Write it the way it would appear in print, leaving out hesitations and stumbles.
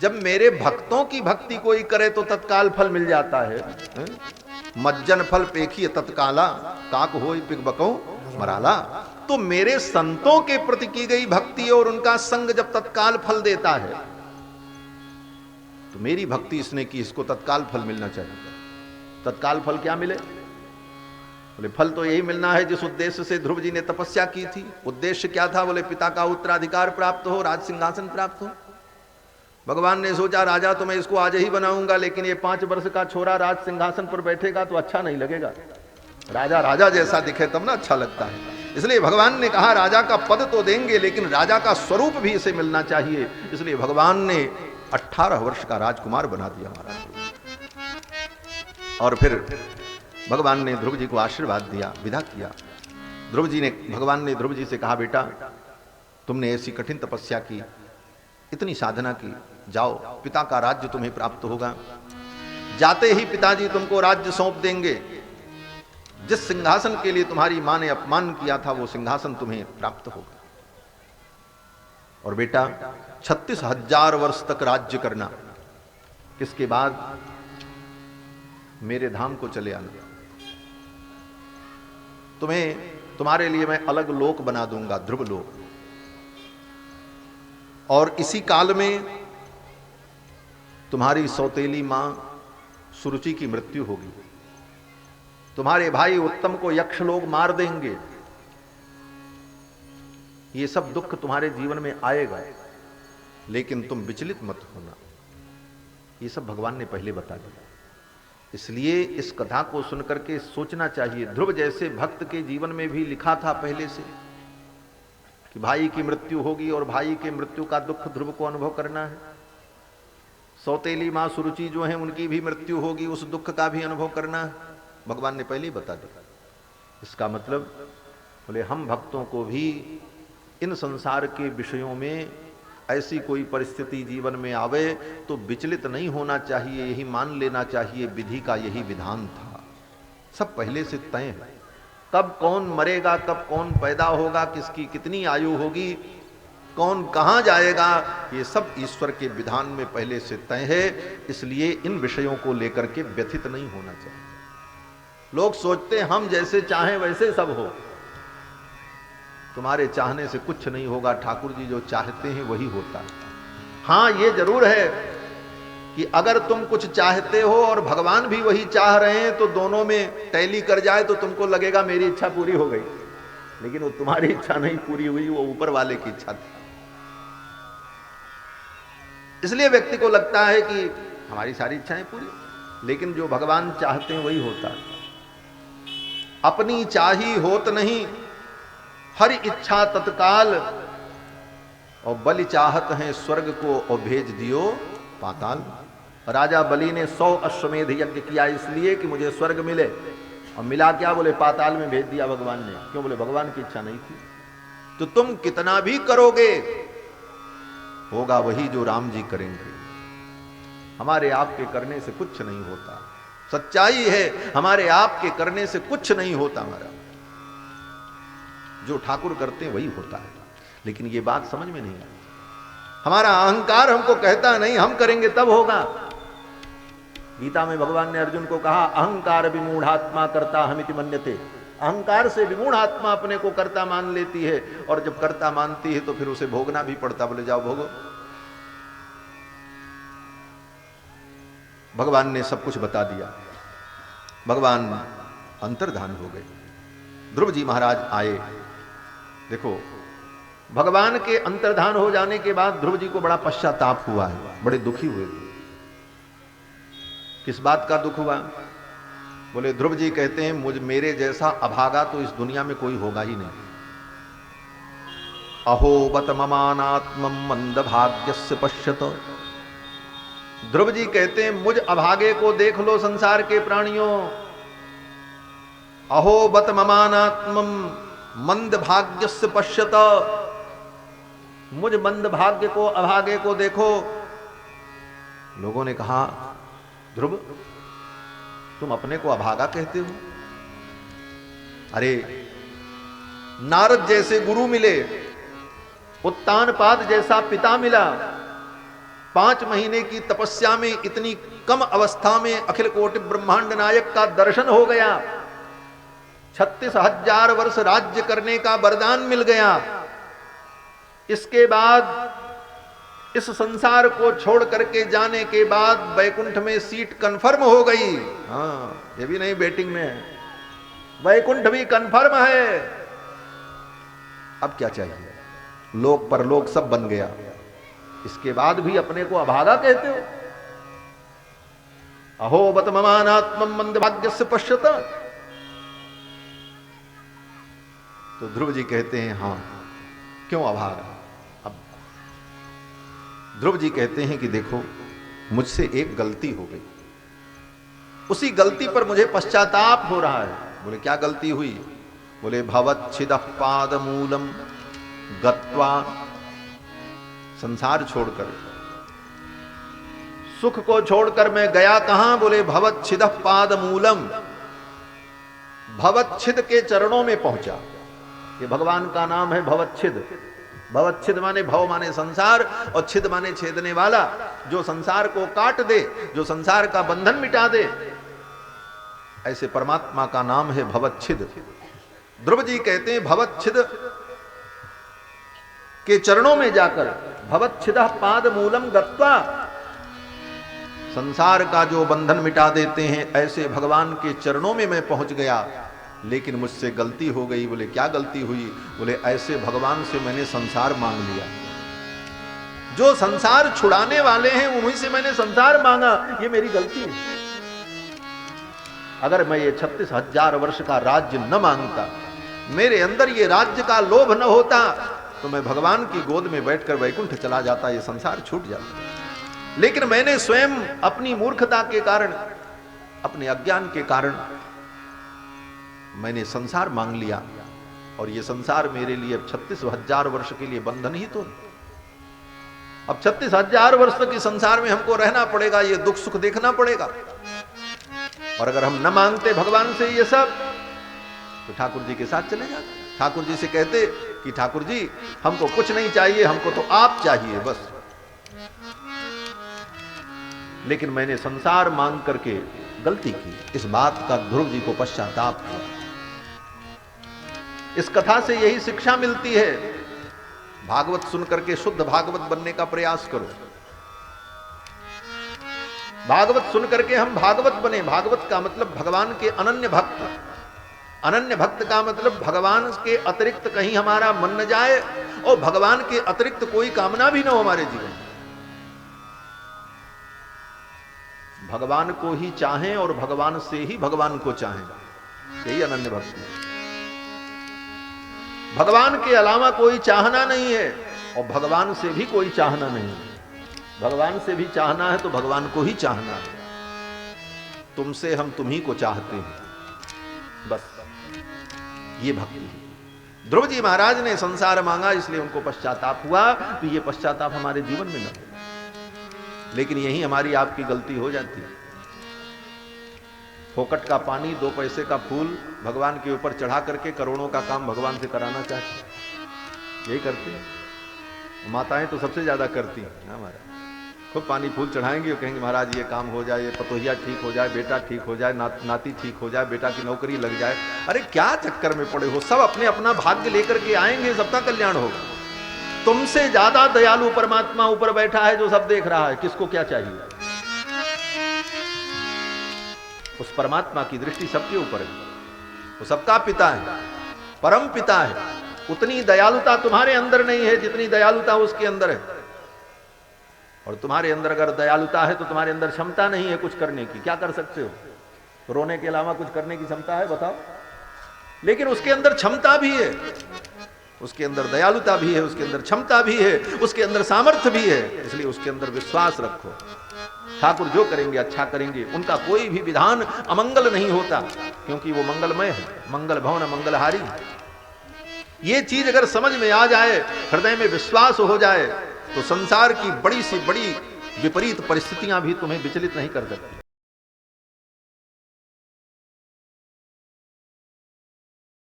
जब मेरे भक्तों की भक्ति कोई करे तो तत्काल फल मिल जाता है। मज्जन फल पेखिए तत्काला, काक होय पिग बको मराला। तो मेरे संतों के प्रति की गई भक्ति और उनका संग जब तत्काल फल देता है, तो मेरी भक्ति इसने की, इसको तत्काल फल मिलना चाहिए। तत्काल फल क्या मिले? बोले फल तो यही मिलना है जिस उद्देश्य से ध्रुव जी ने तपस्या की थी। उद्देश्य क्या था? बोले पिता का उत्तराधिकार प्राप्त हो, राज सिंहासन प्राप्त हो। भगवान ने सोचा राजा तो मैं इसको आज ही बनाऊंगा, लेकिन ये 5 वर्ष का छोरा राज सिंहासन पर बैठेगा तो अच्छा नहीं लगेगा। राजा राजा जैसा दिखे तब ना अच्छा लगता है। इसलिए भगवान ने कहा राजा का पद तो देंगे, लेकिन राजा का स्वरूप भी इसे मिलना चाहिए। इसलिए भगवान ने 18 वर्ष का राजकुमार बना दिया महाराज। और फिर भगवान ने ध्रुव जी को आशीर्वाद दिया, विदा किया। भगवान ने ध्रुव जी से कहा बेटा तुमने ऐसी कठिन तपस्या की, इतनी साधना की, जाओ पिता का राज्य तुम्हें प्राप्त होगा। जाते ही पिताजी तुमको राज्य सौंप देंगे। जिस सिंहासन के लिए तुम्हारी मां ने अपमान किया था वो सिंहासन तुम्हें प्राप्त होगा। और बेटा 36,000 वर्ष तक राज्य करना, किसके बाद मेरे धाम को चले आना। तुम्हारे लिए मैं अलग लोक बना दूंगा, ध्रुव लोक। और इसी काल में तुम्हारी सौतेली मां सुरुचि की मृत्यु होगी। तुम्हारे भाई उत्तम को यक्ष लोग मार देंगे। ये सब दुख तुम्हारे जीवन में आएगा, लेकिन तुम विचलित मत होना। ये सब भगवान ने पहले बता दिया। इसलिए इस कथा को सुनकर के सोचना चाहिए। ध्रुव जैसे भक्त के जीवन में भी लिखा था पहले से कि भाई की मृत्यु होगी और भाई के मृत्यु का दुख ध्रुव को अनुभव करना है। सौतेली मां सुरुचि जो है उनकी भी मृत्यु होगी, उस दुख का भी अनुभव करना है। भगवान ने पहले ही बता दिया। इसका मतलब बोले हम भक्तों को भी इन संसार के विषयों में ऐसी कोई परिस्थिति जीवन में आवे तो विचलित नहीं होना चाहिए, यही मान लेना चाहिए विधि का यही विधान था। सब पहले से तय है। कब कौन मरेगा, कब कौन पैदा होगा, किसकी कितनी आयु होगी, कौन कहां जाएगा, ये सब ईश्वर के विधान में पहले से तय है। इसलिए इन विषयों को लेकर के व्यथित नहीं होना चाहिए। लोग सोचते हैं हम जैसे चाहें वैसे सब हो। तुम्हारे चाहने से कुछ नहीं होगा। ठाकुर जी जो चाहते हैं वही होता है। हां ये जरूर है कि अगर तुम कुछ चाहते हो और भगवान भी वही चाह रहे हैं तो दोनों में टैली कर जाए तो तुमको लगेगा मेरी इच्छा पूरी हो गई, लेकिन वो तुम्हारी इच्छा नहीं पूरी हुई, वो ऊपर वाले की इच्छा थी। इसलिए व्यक्ति को लगता है कि हमारी सारी इच्छाएं पूरी, लेकिन जो भगवान चाहते हैं वही होता है। अपनी चाही होत नहीं, हर इच्छा तत्काल, और बलि चाहत हैं स्वर्ग को और भेज दियो पाताल। राजा बलि ने 100 अश्वमेध यज्ञ किया इसलिए कि मुझे स्वर्ग मिले, और मिला क्या? बोले पाताल में भेज दिया भगवान ने। क्यों? बोले भगवान की इच्छा नहीं थी। तो तुम कितना भी करोगे होगा वही जो राम जी करेंगे। हमारे आपके करने से कुछ नहीं होता। सच्चाई है, हमारे आपके करने से कुछ नहीं होता। हमारा जो ठाकुर करते हैं वही होता है। लेकिन ये बात समझ में नहीं आई। हमारा अहंकार हमको कहता नहीं हम करेंगे तब होगा। गीता में भगवान ने अर्जुन को कहा अहंकार विमूढ़ात्मा कर्ता हमिति मन्यते। अहंकार से विमूढ़ आत्मा अपने को कर्ता मान लेती है, और जब कर्ता मानती है तो फिर उसे भोगना भी पड़ता। बोले जाओ भोगो। भगवान ने सब कुछ बता दिया। भगवान अंतर्धान हो गए। ध्रुव जी महाराज आए। देखो भगवान के अंतर्धान हो जाने के बाद ध्रुव जी को बड़ा पश्चाताप हुआ है, बड़े दुखी हुए। किस बात का दुख हुआ? बोले ध्रुव जी कहते हैं मेरे जैसा अभागा तो इस दुनिया में कोई होगा ही नहीं। अहो बत ममानात्मम मंद भाग्यस्य पश्यत। ध्रुव जी कहते हैं मुझ अभागे को देख लो संसार के प्राणियों। अहो बत ममानात्मम मंद भाग्यस्य पश्यत। मुझ मंद भाग्य को, अभागे को देखो। लोगों ने कहा ध्रुव तुम अपने को अभागा कहते हो? अरे नारद जैसे गुरु मिले, उत्तानपाद जैसा पिता मिला, 5 महीने की तपस्या में इतनी कम अवस्था में अखिल कोटि ब्रह्मांड नायक का दर्शन हो गया, 36,000 वर्ष राज्य करने का वरदान मिल गया। इसके बाद इस संसार को छोड़ करके जाने के बाद वैकुंठ में सीट कंफर्म हो गई। हाँ, ये भी नहीं बेटिंग में है, वैकुंठ भी कंफर्म है। अब क्या चाहिए? लोक परलोक सब बन गया, इसके बाद भी अपने को अभागा कहते हो? अहो बत ममानात्मम मंदभाग्यस्य पश्यत। तो ध्रुव जी कहते हैं हाँ, क्यों अभागा? अब ध्रुव जी कहते हैं कि देखो, मुझसे एक गलती हो गई, उसी गलती पर मुझे पश्चाताप हो रहा है। बोले क्या गलती हुई? बोले भवच्छिदः पादमूलम गत्वा, संसार छोड़कर, सुख को छोड़कर मैं गया कहां? बोले भवच्छिदः पादमूलम, भवच्छिद के चरणों में पहुंचा। ये भगवान का नाम है भवच्छिद। भवच्छिद माने भव माने संसार और छिद माने छेदने वाला, जो संसार को काट दे, जो संसार का बंधन मिटा दे, ऐसे परमात्मा का नाम है भवच्छिद। ध्रुव जी कहते हैं भवच्छिद के चरणों में जाकर, भवच्छिदः पादमूलम गत्वा, संसार का जो बंधन मिटा देते हैं ऐसे भगवान के चरणों में मैं पहुंच गया। लेकिन मुझसे गलती हो गई। बोले क्या गलती हुई? बोले ऐसे भगवान से मैंने संसार मांग लिया, जो संसार छुड़ाने वाले हैं उन्हीं से मैंने संसार मांगा, ये मेरी गलती है। अगर मैं ये 36,000 वर्ष का राज्य न मांगता, मेरे अंदर ये राज्य का लोभ न होता, तो मैं भगवान की गोद में बैठकर वैकुंठ चला जाता, ये संसार छूट जाता। लेकिन मैंने स्वयं अपनी मूर्खता के कारण, अपने अज्ञान के कारण मैंने संसार मांग लिया, और ये संसार मेरे लिए 36,000 वर्ष के लिए बंधन ही तो। अब 36,000 वर्ष तक इस संसार में हमको रहना पड़ेगा, ये दुख सुख देखना पड़ेगा। और अगर हम न मांगते भगवान से ये सब, तो ठाकुर जी के साथ चले जाते, ठाकुर जी से कहते कि ठाकुर जी हमको कुछ नहीं चाहिए, हमको तो आप चाहिए बस। लेकिन मैंने संसार मांग करके गलती की, इस बात का ध्रुव जी को पश्चाताप हुआ। इस कथा से यही शिक्षा मिलती है, भागवत सुन करके शुद्ध भागवत बनने का प्रयास करो। भागवत सुन करके हम भागवत बने। भागवत का मतलब भगवान के अनन्य भक्त। अनन्य भक्त का मतलब भगवान के अतिरिक्त कहीं हमारा मन न जाए, और भगवान के अतिरिक्त कोई कामना भी न हो हमारे जीवन में। भगवान को ही चाहें और भगवान से ही भगवान को चाहें, यही अनन्य भक्ति है। भगवान के अलावा कोई चाहना नहीं है, और भगवान से भी कोई चाहना नहीं है। भगवान से भी चाहना है तो भगवान को ही चाहना है। तुमसे हम तुम्ही को चाहते हैं, बस ये भक्ति है। ध्रुव जी महाराज ने संसार मांगा, इसलिए उनको पश्चाताप हुआ, तो ये पश्चाताप हमारे जीवन में न हो। लेकिन यही हमारी आपकी गलती हो जाती है। फोकट का पानी, 2 पैसे का फूल भगवान के ऊपर चढ़ा करके करोड़ों का काम भगवान से कराना चाहते हैं, यही करते हैं। माताएं तो सबसे ज्यादा करती हैं हमारा। खूब पानी फूल चढ़ाएंगे और कहेंगे महाराज ये काम हो जाए, ये पतोहिया ठीक हो जाए, बेटा ठीक हो जाए, नाती ठीक हो जाए, बेटा की नौकरी लग जाए। अरे क्या चक्कर में पड़े हो? सब अपने अपना भाग्य लेकर के आएंगे, सबका कल्याण होगा। तुमसे ज्यादा दयालु परमात्मा ऊपर बैठा है जो सब देख रहा है, किसको क्या चाहिए? उस परमात्मा की दृष्टि सबके ऊपर है, वो सबका पिता है, परम पिता है। उतनी दयालुता तुम्हारे अंदर नहीं है जितनी दयालुता उसके अंदर है। और तुम्हारे अंदर अगर दयालुता है तो तुम्हारे अंदर क्षमता नहीं है कुछ करने की। क्या कर सकते हो? रोने के अलावा कुछ करने की क्षमता है? बताओ। लेकिन उसके अंदर क्षमता भी है, उसके अंदर दयालुता भी है, उसके अंदर क्षमता भी है, उसके अंदर सामर्थ्य भी है। इसलिए उसके अंदर विश्वास रखो। ठाकुर जो करेंगे अच्छा करेंगे, उनका कोई भी विधान अमंगल नहीं होता, क्योंकि वो मंगलमय है, मंगल भवन मंगलहारी। ये चीज अगर समझ में आ जाए, हृदय में विश्वास हो जाए, तो संसार की बड़ी से बड़ी विपरीत परिस्थितियां भी तुम्हें विचलित नहीं कर सकती।